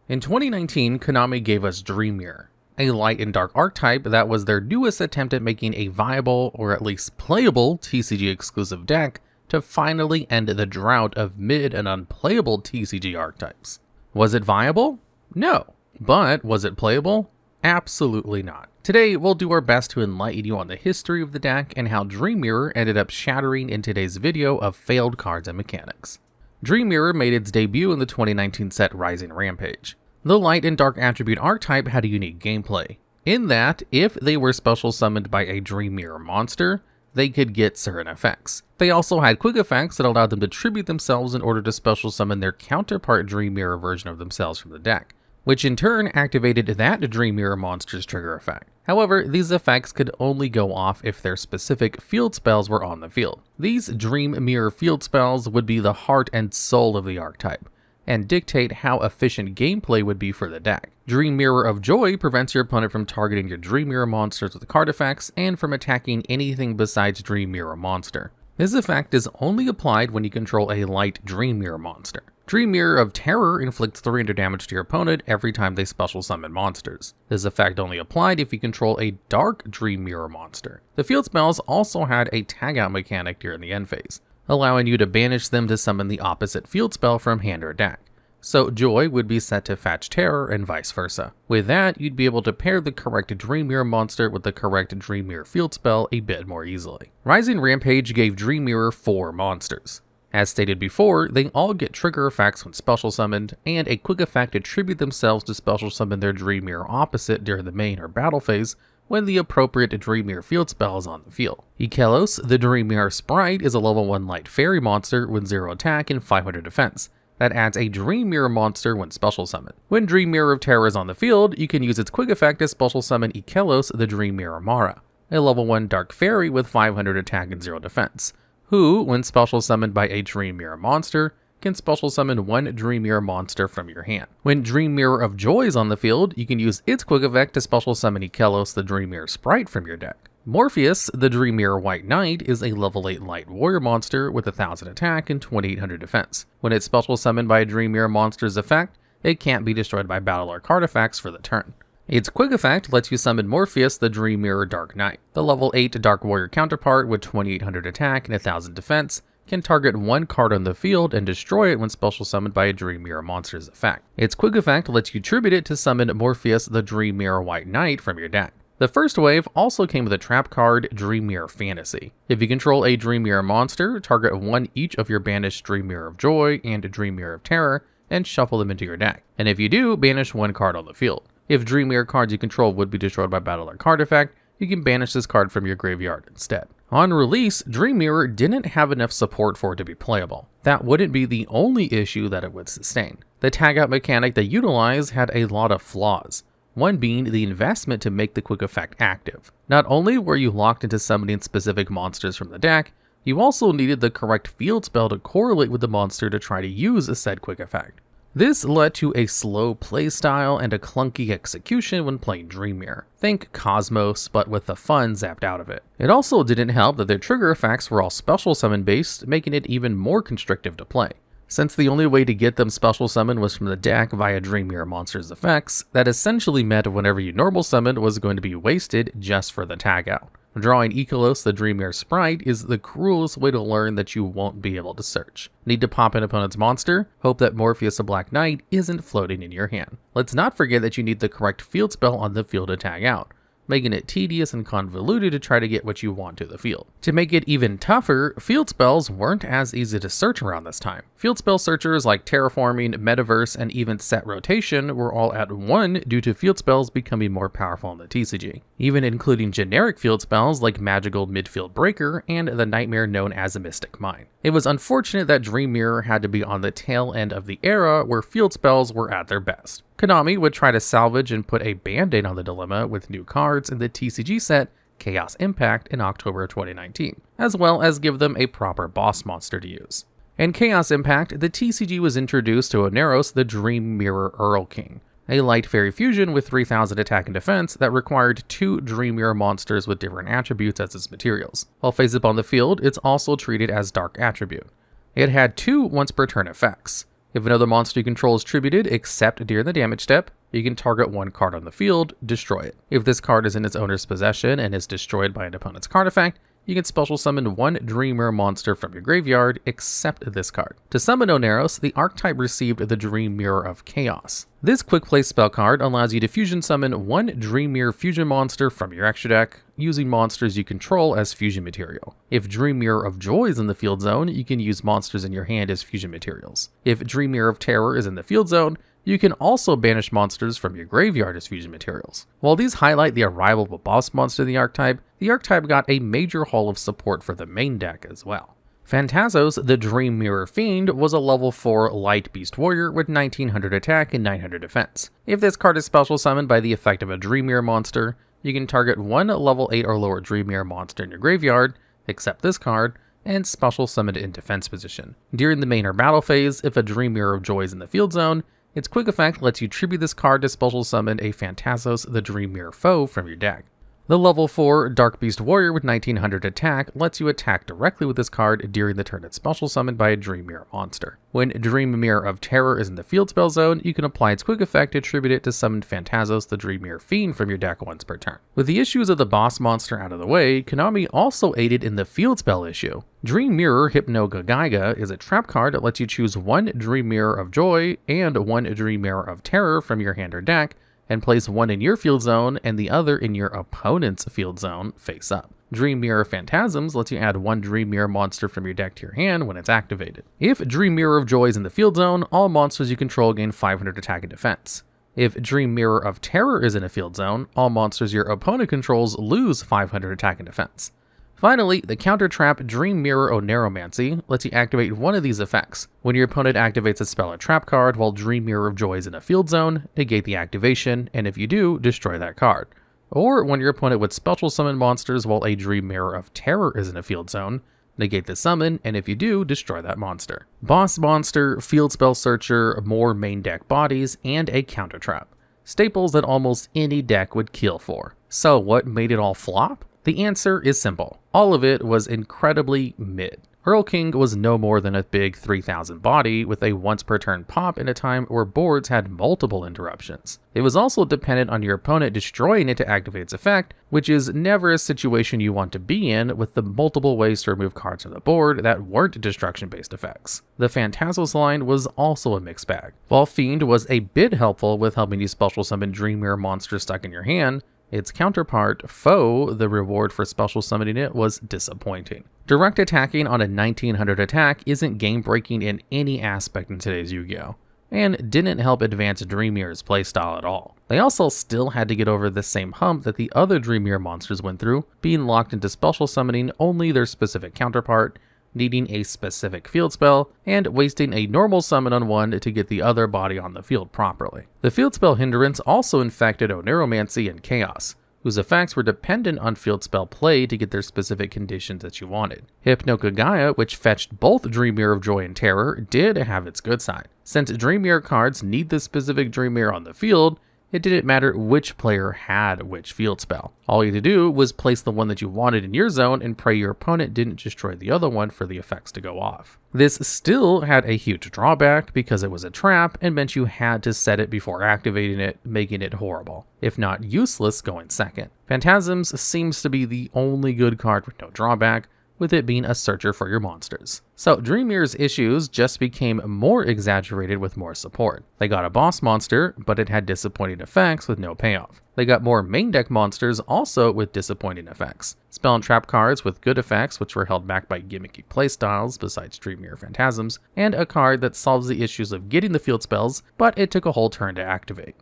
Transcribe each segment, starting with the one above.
In 2019, Konami gave us Dream Mirror, a light and dark archetype that was their newest attempt at making a viable, or at least playable, TCG exclusive deck to finally end the drought of mid and unplayable TCG archetypes. Was it viable? No. But was it playable? Absolutely not. Today, we'll do our best to enlighten you on the history of the deck and how Dream Mirror ended up shattering in today's video of failed cards and mechanics. Dream Mirror made its debut in the 2019 set Rising Rampage. The light and dark attribute archetype had a unique gameplay, in that if they were special summoned by a Dream Mirror monster, they could get certain effects. They also had quick effects that allowed them to tribute themselves in order to special summon their counterpart Dream Mirror version of themselves from the deck, which in turn activated that Dream Mirror monster's trigger effect. However, these effects could only go off if their specific field spells were on the field. These Dream Mirror field spells would be the heart and soul of the archetype, and dictate how efficient gameplay would be for the deck. Dream Mirror of Joy prevents your opponent from targeting your Dream Mirror monsters with card effects, and from attacking anything besides Dream Mirror monster. This effect is only applied when you control a light Dream Mirror monster. Dream Mirror of Terror inflicts 300 damage to your opponent every time they special summon monsters. This effect only applied if you control a dark Dream Mirror monster. The field spells also had a tag out mechanic during the end phase, allowing you to banish them to summon the opposite field spell from hand or deck. So Joy would be set to fetch Terror and vice versa. With that, you'd be able to pair the correct Dream Mirror monster with the correct Dream Mirror field spell a bit more easily. Rising Rampage gave Dream Mirror 4 monsters. As stated before, they all get trigger effects when special summoned, and a quick effect to tribute themselves to special summon their Dream Mirror opposite during the main or battle phase when the appropriate Dream Mirror field spell is on the field. Yugioh, the Dream Mirror Sprite, is a level 1 light fairy monster with 0 attack and 500 defense. That adds a Dream Mirror monster when special summoned. When Dream Mirror of Terror is on the field, you can use its quick effect to special summon Yugioh, the Dream Mirror Mara, a level 1 dark fairy with 500 attack and 0 defense, who, when special summoned by a Dream Mirror monster, can special summon 1 Dream Mirror monster from your hand. When Dream Mirror of Joy is on the field, you can use its quick effect to special summon Yugioh, the Dream Mirror Sprite, from your deck. Morpheus, the Dream Mirror White Knight, is a level 8 light warrior monster with 1000 attack and 2800 defense. When it's special summoned by a Dream Mirror monster's effect, it can't be destroyed by battle or card effects for the turn. Its quick effect lets you summon Morpheus, the Dream Mirror Dark Knight. The level 8 Dark Warrior counterpart with 2800 attack and 1000 defense can target 1 card on the field and destroy it when special summoned by a Dream Mirror monster's effect. Its quick effect lets you tribute it to summon Morpheus, the Dream Mirror White Knight, from your deck. The first wave also came with a trap card, Dream Mirror Fantasy. If you control a Dream Mirror monster, target 1 each of your banished Dream Mirror of Joy and Dream Mirror of Terror and shuffle them into your deck. And if you do, banish 1 card on the field. If Dream Mirror cards you control would be destroyed by battle or card effect, you can banish this card from your graveyard instead. On release, Dream Mirror didn't have enough support for it to be playable. That wouldn't be the only issue that it would sustain. The tag out mechanic they utilized had a lot of flaws, one being the investment to make the quick effect active. Not only were you locked into summoning specific monsters from the deck, you also needed the correct field spell to correlate with the monster to try to use a said quick effect. This led to a slow playstyle and a clunky execution when playing Dream Mirror. Think Cosmos, but with the fun zapped out of it. It also didn't help that their trigger effects were all special summon based, making it even more constrictive to play. Since the only way to get them special summoned was from the deck via Dream Mirror monster's effects, that essentially meant whenever you normal summoned was going to be wasted just for the tag out. Drawing Yugioh, the Dream Mirror Sprite, is the cruelest way to learn that you won't be able to search. Need to pop an opponent's monster? Hope that Morpheus, the Black Knight, isn't floating in your hand. Let's not forget that you need the correct field spell on the field to tag out, making it tedious and convoluted to try to get what you want to the field. To make it even tougher, field spells weren't as easy to search around this time. Field spell searchers like Terraforming, Metaverse, and even Set Rotation were all at 1 due to field spells becoming more powerful in the TCG, even including generic field spells like Magical Midfield Breaker and the nightmare known as a Mystic Mine. It was unfortunate that Dream Mirror had to be on the tail end of the era where field spells were at their best. Konami would try to salvage and put a band-aid on the dilemma with new cards in the TCG set Chaos Impact in October 2019, as well as give them a proper boss monster to use. In Chaos Impact, the TCG was introduced to Oneros, the Dream Mirror Earl King, a light fairy fusion with 3000 attack and defense that required 2 Dream Mirror monsters with different attributes as its materials. While face-up on the field, it's also treated as Dark Attribute. It had 2 once per turn effects. If another monster you control is tributed except during the damage step, you can target one card on the field, destroy it. If this card is in its owner's possession and is destroyed by an opponent's card effect, you can special summon one Dream Mirror monster from your graveyard except this card. To summon Oneros, the archetype received the Dream Mirror of Chaos. This quick play spell card allows you to fusion summon one Dream Mirror fusion monster from your extra deck, using monsters you control as fusion material. If Dream Mirror of Joy is in the field zone, you can use monsters in your hand as fusion materials. If Dream Mirror of Terror is in the field zone, you can also banish monsters from your graveyard as fusion materials. While these highlight the arrival of a boss monster in the archetype got a major haul of support for the main deck as well. Phantasos, the Dream Mirror Fiend, was a level 4 light beast warrior with 1900 attack and 900 defense. If this card is special summoned by the effect of a Dream Mirror monster, you can target one level 8 or lower Dream Mirror monster in your graveyard, except this card, and special summon it in defense position. During the main or battle phase, if a Dream Mirror of Joy is in the field zone, its quick effect lets you tribute this card to special summon a Phantasos, the Dream Mirror foe from your deck. The level 4 Dark Beast Warrior with 1900 attack lets you attack directly with this card during the turn it's special summoned by a Dream Mirror monster. When Dream Mirror of Terror is in the field spell zone, you can apply its quick effect to tribute it to summon Phantasos, the Dream Mirror Fiend from your deck once per turn. With the issues of the boss monster out of the way, Konami also aided in the field spell issue. Dream Mirror Hypno-Gaiga is a trap card that lets you choose one Dream Mirror of Joy and one Dream Mirror of Terror from your hand or deck, and place one in your field zone and the other in your opponent's field zone face up. Dream Mirror Phantasms lets you add one Dream Mirror monster from your deck to your hand when it's activated. If Dream Mirror of Joy is in the field zone, all monsters you control gain 500 attack and defense. If Dream Mirror of Terror is in a field zone, all monsters your opponent controls lose 500 attack and defense. Finally, the counter trap Dream Mirror Oneiromancy lets you activate one of these effects. When your opponent activates a spell or trap card while Dream Mirror of Joy is in a field zone, negate the activation, and if you do, destroy that card. Or when your opponent would special summon monsters while a Dream Mirror of Terror is in a field zone, negate the summon, and if you do, destroy that monster. Boss monster, field spell searcher, more main deck bodies, and a counter trap. Staples that almost any deck would kill for. So what made it all flop? The answer is simple. All of it was incredibly mid. Earl King was no more than a big 3000 body with a once per turn pop in a time where boards had multiple interruptions. It was also dependent on your opponent destroying it to activate its effect, which is never a situation you want to be in with the multiple ways to remove cards from the board that weren't destruction based effects. The Phantasos line was also a mixed bag. While Fiend was a bit helpful with helping you special summon Dream Mirror monsters stuck in your hand, its counterpart, Foe, the reward for special summoning it, was disappointing. Direct attacking on a 1900 attack isn't game-breaking in any aspect in today's Yu-Gi-Oh! And didn't help advance Dream Mirror's playstyle at all. They also still had to get over the same hump that the other Dream Mirror monsters went through, being locked into special summoning only their specific counterpart, needing a specific field spell, and wasting a normal summon on one to get the other body on the field properly. The field spell hindrance also infected Oneiromancy and Chaos, whose effects were dependent on field spell play to get their specific conditions that you wanted. Hypno-Gaiga, which fetched both Dream Mirror of Joy and Terror, did have its good side. Since Dream Mirror cards need the specific Dream Mirror on the field, it didn't matter which player had which field spell. All you had to do was place the one that you wanted in your zone and pray your opponent didn't destroy the other one for the effects to go off. This still had a huge drawback because it was a trap and meant you had to set it before activating it, making it horrible, if not useless going second. Phantasms seems to be the only good card with no drawback, with it being a searcher for your monsters. So Dream Mirror's issues just became more exaggerated with more support. They got a boss monster, but it had disappointing effects with no payoff. They got more main deck monsters also with disappointing effects. Spell and trap cards with good effects which were held back by gimmicky playstyles besides Dream Mirror Phantasms, and a card that solves the issues of getting the field spells, but it took a whole turn to activate.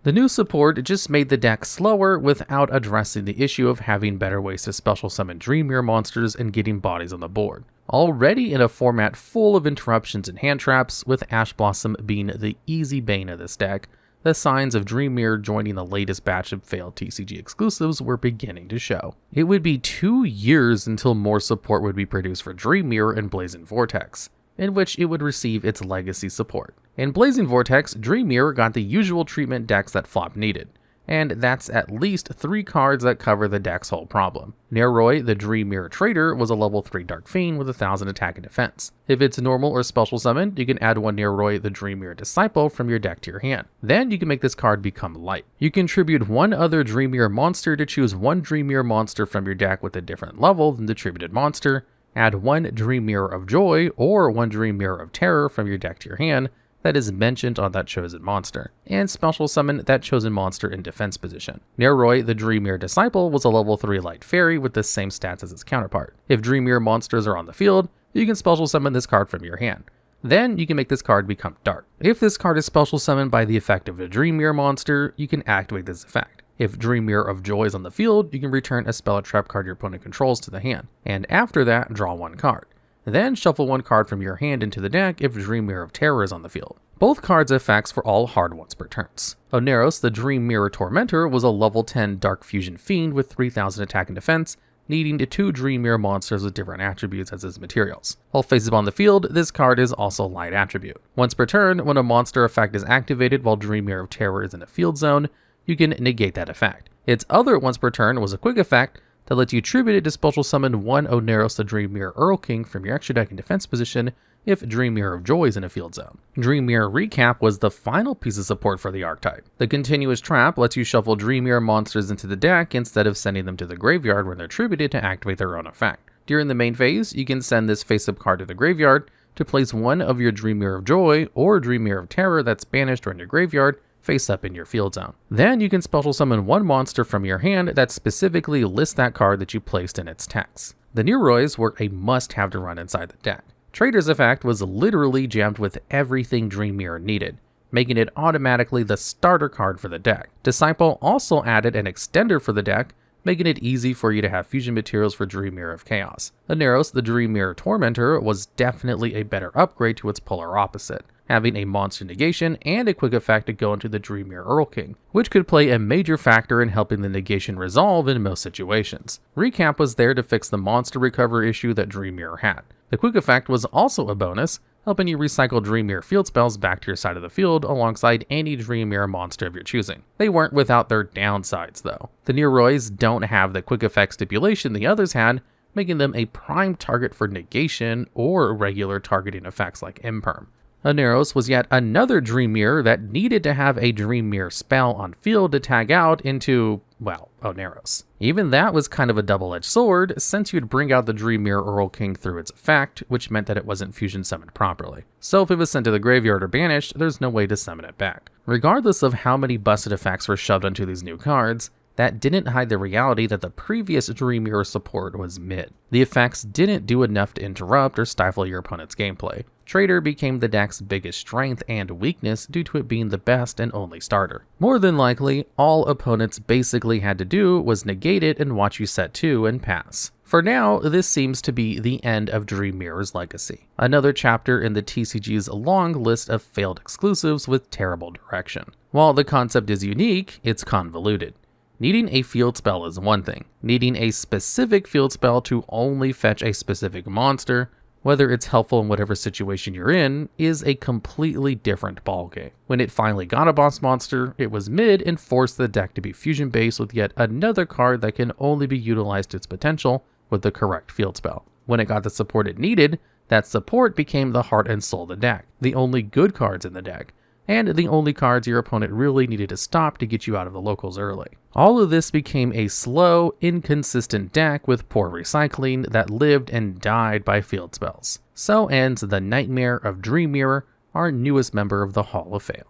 The new support just made the deck slower without addressing the issue of having better ways to special summon Dream Mirror monsters and getting bodies on the board. Already in a format full of interruptions and hand traps, with Ash Blossom being the easy bane of this deck, the signs of Dream Mirror joining the latest batch of failed TCG exclusives were beginning to show. It would be 2 years until more support would be produced for Dream Mirror and Blazing Vortex, in which it would receive its legacy support. In Blazing Vortex, Dream Mirror got the usual treatment decks that Flop needed. and that's at least 3 cards that cover the deck's whole problem. Neroi, the Dream Mirror Trader, was a level 3 Dark Fiend with 1000 attack and defense. If it's normal or special summoned, you can add 1 Neroi, the Dream Mirror Disciple from your deck to your hand. Then you can make this card become light. You contribute 1 other Dream Mirror monster to choose 1 Dream Mirror monster from your deck with a different level than the attributed monster, add 1 Dream Mirror of Joy or 1 Dream Mirror of Terror from your deck to your hand that is mentioned on that chosen monster, and special summon that chosen monster in defense position. Neroi, the Dream Mirror Disciple, was a level 3 light fairy with the same stats as its counterpart. If Dream Mirror monsters are on the field, you can special summon this card from your hand. Then you can make this card become dark. If this card is special summoned by the effect of a Dream Mirror monster, you can activate this effect. If Dream Mirror of Joy is on the field, you can return a spell or trap card your opponent controls to the hand, and after that, draw 1 card. Then shuffle 1 card from your hand into the deck if Dream Mirror of Terror is on the field. Both cards have effects for all hard once per turns. Oneros, the Dream Mirror Tormentor, was a level 10 Dark Fusion Fiend with 3000 attack and defense, needing 2 Dream Mirror monsters with different attributes as his materials. While face up on the field, this card is also light attribute. Once per turn, when a monster effect is activated while Dream Mirror of Terror is in a field zone, you can negate that effect. Its other once per turn was a quick effect that lets you attribute it to special summon 1 Oneros the Dream Mirror Earl King from your extra deck in defense position if Dream Mirror of Joy is in a field zone. Dream Mirror Recap was the final piece of support for the archetype. The continuous trap lets you shuffle Dream Mirror monsters into the deck instead of sending them to the graveyard when they're attributed to activate their own effect. During the main phase, you can send this face-up card to the graveyard to place 1 of your Dream Mirror of Joy or Dream Mirror of Terror that's banished or in your graveyard face up in your field zone. Then you can special summon 1 monster from your hand that specifically lists that card that you placed in its text. The Nerois were a must-have to run inside the deck. Trader's effect was literally jammed with everything Dream Mirror needed, making it automatically the starter card for the deck. Disciple also added an extender for the deck, making it easy for you to have fusion materials for Dream Mirror of Chaos. Oneros, the Dream Mirror Tormentor, was definitely a better upgrade to its polar opposite, having a monster negation and a quick effect to go into the Dream Mirror Earl King, which could play a major factor in helping the negation resolve in most situations. Recap was there to fix the monster recovery issue that Dream Mirror had. The quick effect was also a bonus, helping you recycle Dream Mirror field spells back to your side of the field alongside any Dream Mirror monster of your choosing. They weren't without their downsides though. The Nerois don't have the quick effect stipulation the others had, making them a prime target for negation or regular targeting effects like Imperm. Oneros was yet another Dream Mirror that needed to have a Dream Mirror spell on field to tag out into, well, Oneros. Even that was kind of a double-edged sword, since you'd bring out the Dream Mirror Earl King through its effect, which meant that it wasn't fusion summoned properly. So if it was sent to the graveyard or banished, there's no way to summon it back. Regardless of how many busted effects were shoved onto these new cards, that didn't hide the reality that the previous Dream Mirror support was mid. The effects didn't do enough to interrupt or stifle your opponent's gameplay. Trader became the deck's biggest strength and weakness due to it being the best and only starter. More than likely, all opponents basically had to do was negate it and watch you set 2 and pass. For now, this seems to be the end of Dream Mirror's legacy. Another chapter in the TCG's long list of failed exclusives with terrible direction. While the concept is unique, it's convoluted. Needing a field spell is one thing. Needing a specific field spell to only fetch a specific monster, whether it's helpful in whatever situation you're in, is a completely different ballgame. When it finally got a boss monster, it was mid and forced the deck to be fusion based with yet another card that can only be utilized to its potential with the correct field spell. When it got the support it needed, that support became the heart and soul of the deck, the only good cards in the deck, and the only cards your opponent really needed to stop to get you out of the locals early. All of this became a slow, inconsistent deck with poor recycling that lived and died by field spells. So ends the Nightmare of Dream Mirror, our newest member of the Hall of Fail.